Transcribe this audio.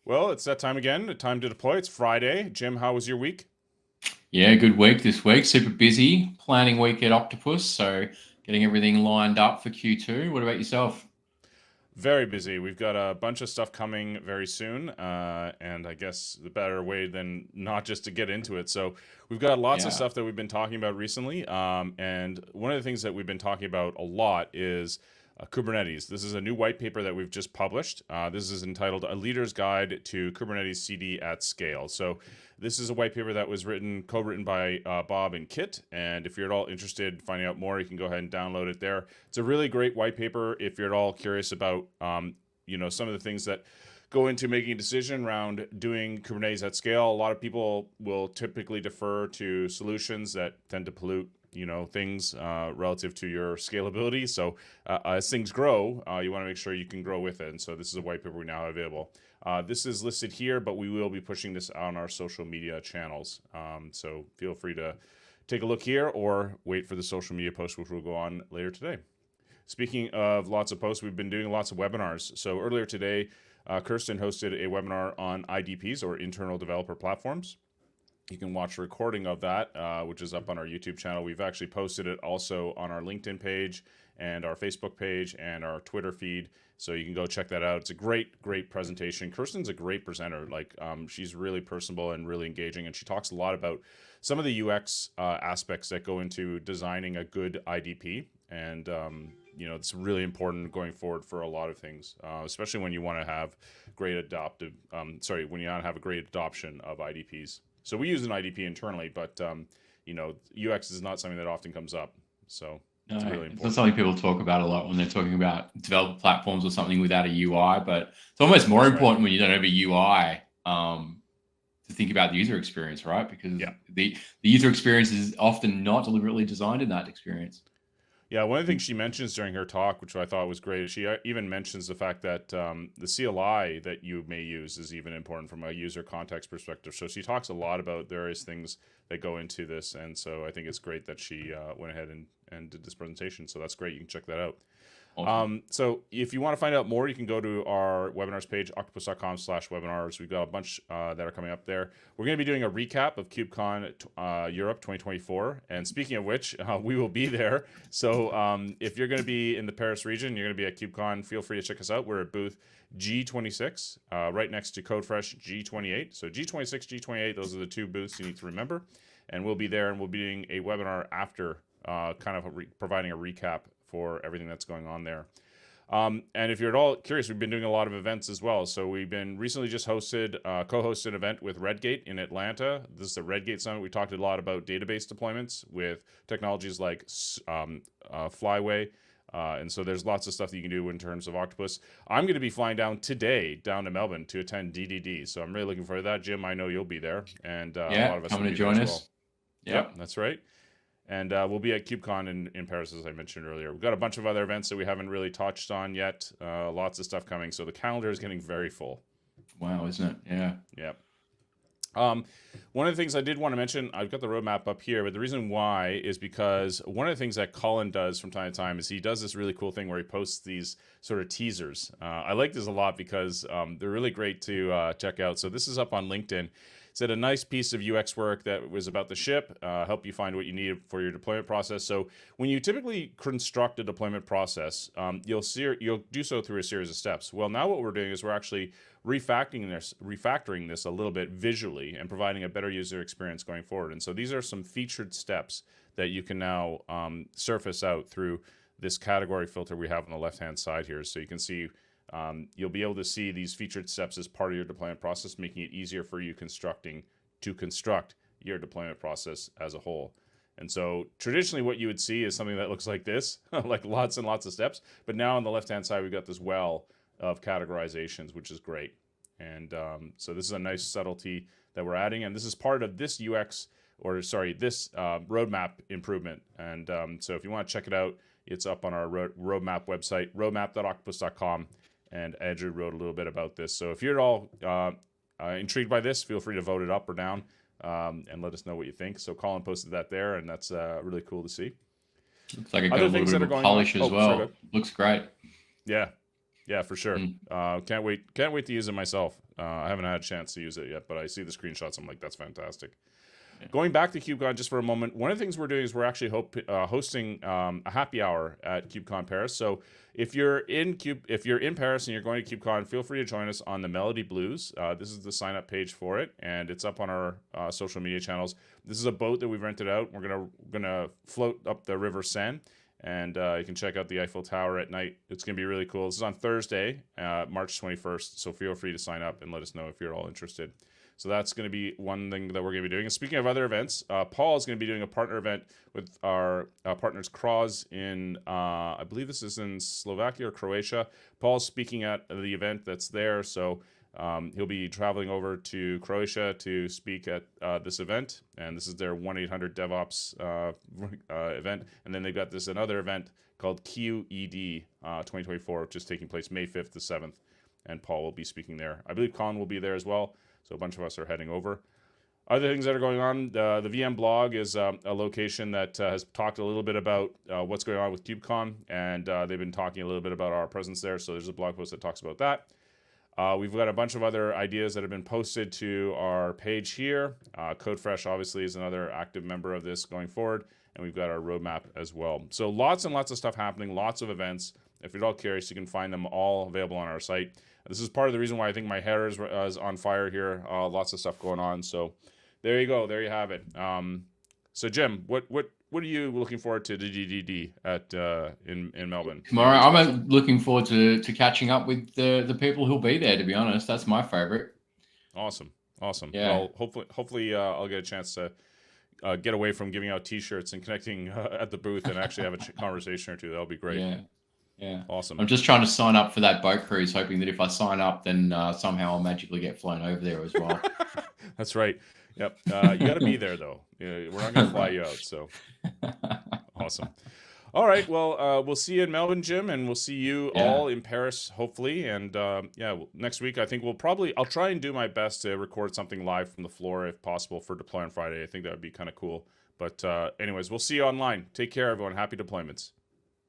Well, it's that time again. Time to deploy. It's Friday. Jim, how was your week? Yeah, good week this week. Super busy. Planning week at Octopus, so getting everything lined up for Q2. What about yourself? Very busy. We've got a bunch of stuff coming very soon, and I guess the better way than not just to get into it. So we've got lots of Yeah. stuff that we've been talking about recently, and one of the things that we've been talking about a lot is Kubernetes. This is a new white paper that we've just published. This is entitled "A Leader's Guide to Kubernetes CD at Scale." So this is a white paper that was co-written by Bob and Kit. And if you're at all interested in finding out more, you can go ahead and download it there. It's a really great white paper if you're at all curious about, some of the things that go into making a decision around doing Kubernetes at scale. A lot of people will typically defer to solutions that tend to pollute things relative to your scalability. So as things grow, you want to make sure you can grow with it. And so this is a white paper we now have available. This is listed here, but we will be pushing this on our social media channels. So feel free to take a look here or wait for the social media post, which will go on later today. Speaking of lots of posts, we've been doing lots of webinars. So earlier today, Kirsten hosted a webinar on IDPs, or internal developer platforms. You can watch a recording of that, which is up on our YouTube channel. We've actually posted it also on our LinkedIn page and our Facebook page and our Twitter feed. So you can go check that out. It's a great, great presentation. Kirsten's a great presenter. She's really personable and really engaging, and she talks a lot about some of the UX aspects that go into designing a good IDP. And it's really important going forward for a lot of things, especially when you want to have when you want to have a great adoption of IDPs. So we use an IDP internally, but UX is not something that often comes up. So No, it's really it's not important. something people talk about a lot when they're talking about developer platforms or something without a UI, but it's almost more That's right. important when you don't have a UI to think about the user experience, right? Because Yeah. the user experience is often not deliberately designed in that experience. Yeah, one of the things she mentions during her talk, which I thought was great, she even mentions the fact that the CLI that you may use is even important from a user context perspective. So she talks a lot about various things that go into this, and so I think it's great that she went ahead and did this presentation. So that's great. You can check that out. Awesome. So if you want to find out more, you can go to our webinars page, octopus.com/webinars. We've got a bunch that are coming up there. We're going to be doing a recap of KubeCon Europe 2024. And speaking of which, we will be there. So if you're going to be in the Paris region, you're going to be at KubeCon, feel free to check us out. We're at booth G26, right next to CodeFresh G28. So G26, G28, those are the two booths you need to remember. And we'll be there, and we'll be doing a webinar after, providing a recap for everything that's going on there. And if you're at all curious, we've been doing a lot of events as well. So we've been recently just co-hosted an event with Redgate in Atlanta. This is the Redgate Summit. We talked a lot about database deployments with technologies like Flyway. And so there's lots of stuff that you can do in terms of Octopus. I'm going to be flying down to Melbourne to attend DDD. So I'm really looking forward to that. Jim, I know you'll be there. And a lot of us will Coming be to there as join well. us. Yep, that's right. And we'll be at KubeCon in Paris, as I mentioned earlier. We've got a bunch of other events that we haven't really touched on yet. Lots of stuff coming. So the calendar is getting very full. Wow, isn't it? Yeah. Yep. One of the things I did want to mention, I've got the roadmap up here, but the reason why is because one of the things that Colin does from time to time is he does this really cool thing where he posts these sort of teasers. I like this a lot because they're really great to check out. So this is up on LinkedIn. It's a nice piece of UX work that was about the ship, help you find what you need for your deployment process. So when you typically construct a deployment process, you'll do so through a series of steps. Well, now what we're doing is we're actually refactoring this a little bit visually and providing a better user experience going forward. And so these are some featured steps that you can now surface out through this category filter we have on the left-hand side here. So you can see you'll be able to see these featured steps as part of your deployment process, making it easier for you to construct your deployment process as a whole. And so traditionally what you would see is something that looks like this, like lots and lots of steps. But now on the left-hand side, we've got this well of categorizations, which is great. And so this is a nice subtlety that we're adding. And this is part of this this roadmap improvement. And so if you want to check it out, it's up on our roadmap website, roadmap.octopus.com. And Andrew wrote a little bit about this. So if you're at all intrigued by this, feel free to vote it up or down and let us know what you think. So Colin posted that there, and that's really cool to see. Looks like it got Other a little things bit that are of a going on. polish as well. Looks great. Yeah. Yeah, for sure. Mm. Can't wait to use it myself. I haven't had a chance to use it yet, but I see the screenshots. I'm like, that's fantastic. Yeah. Going back to KubeCon just for a moment, one of the things we're doing is we're actually hosting a happy hour at KubeCon Paris. So if you're in Paris and you're going to KubeCon, feel free to join us on the Melody Blues. This is the sign up page for it, and it's up on our social media channels. This is a boat that we've rented out. We're gonna float up the River Seine, and you can check out the Eiffel Tower at night. It's gonna be really cool. This is on Thursday, March 21st. So feel free to sign up and let us know if you're all interested. So that's going to be one thing that we're going to be doing. And speaking of other events, Paul is going to be doing a partner event with our partners Kroz in, I believe this is in Slovakia or Croatia. Paul's speaking at the event that's there. So he'll be traveling over to Croatia to speak at this event. And this is their 1-800-DevOps event. And then they've got another event called QED 2024, which is taking place May 5th to 7th. And Paul will be speaking there. I believe Colin will be there as well. So a bunch of us are heading over. Other things that are going on, the VM blog is a location that has talked a little bit about what's going on with KubeCon, and they've been talking a little bit about our presence there. So there's a blog post that talks about that. We've got a bunch of other ideas that have been posted to our page here. CodeFresh obviously is another active member of this going forward, and we've got our roadmap as well. So lots and lots of stuff happening, lots of events. If you're at all curious, you can find them all available on our site. This is part of the reason why I think my hair is on fire here. Lots of stuff going on. So there you go. There you have it. So Jim, what are you looking forward to DDD at in Melbourne? Tomorrow, I'm looking forward to catching up with the people who'll be there. To be honest, that's my favorite. Awesome. Yeah. Well, hopefully I'll get a chance to get away from giving out T-shirts and connecting at the booth and actually have a conversation or two. That'll be great. Yeah. Awesome. I'm just trying to sign up for that boat cruise, hoping that if I sign up, then somehow I'll magically get flown over there as well. That's right. Yep. You got to be there, though. We're not going to fly you out. So awesome. All right. Well, we'll see you in Melbourne, Jim, and we'll see you all in Paris, hopefully. And next week, I think I'll try and do my best to record something live from the floor if possible for Deploy on Friday. I think that would be kind of cool. But anyways, we'll see you online. Take care, everyone. Happy deployments.